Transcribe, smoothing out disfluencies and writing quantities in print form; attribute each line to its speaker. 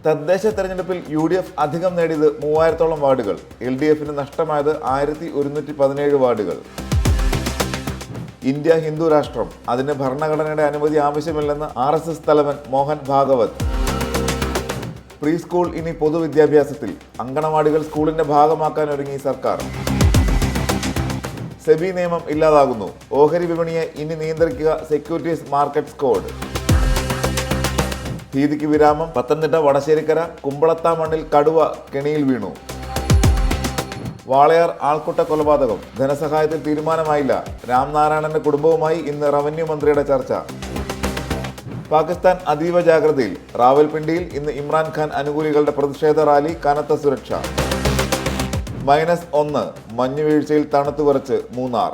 Speaker 1: തദ്ദേശ തെരഞ്ഞെടുപ്പിൽ UDF അധികം നേടിയത് 3000-ഓളം വാർഡുകൾ. LDFന് നഷ്ടമായത് 1117 വാർഡുകൾ. ഇന്ത്യ ഹിന്ദു രാഷ്ട്രം, അതിന് ഭരണഘടനയുടെ അനുമതി ആവശ്യമില്ലെന്ന് RSS തലവൻ മോഹൻ ഭാഗവത്. പ്രീ സ്കൂൾ ഇനി പൊതുവിദ്യാഭ്യാസത്തിൽ, അങ്കണവാടികൾ സ്കൂളിന്റെ ഭാഗമാക്കാൻ ഒരുങ്ങി സർക്കാർ. സെബി നിയമം ഇല്ലാതാകുന്നു, ഓഹരി വിപണിയെ ഇനി നിയന്ത്രിക്കുക സെക്യൂരിറ്റീസ് മാർക്കറ്റ്സ് കോഡ്. ഭീതിക്ക് വിരാമം, പത്തനംതിട്ട വടശ്ശേരിക്കര കുമ്പളത്താമണ്ണിൽ കടുവ കെണിയിൽ വീണു. വാളയാർ ആൾക്കൂട്ട കൊലപാതകം, ധനസഹായത്തിൽ തീരുമാനമായില്ല. രാംനാരായണന്റെ കുടുംബവുമായി ഇന്ന് റവന്യൂ മന്ത്രിയുടെ ചർച്ച. പാകിസ്ഥാൻ അതീവ ജാഗ്രതയിൽ, റാവൽപിണ്ടിയിൽ ഇന്ന് ഇമ്രാൻഖാൻ അനുകൂലികളുടെ പ്രതിഷേധ റാലി, കനത്ത സുരക്ഷ. -1, മഞ്ഞുവീഴ്ചയിൽ തണുത്തു കുറച്ച് മൂന്നാർ.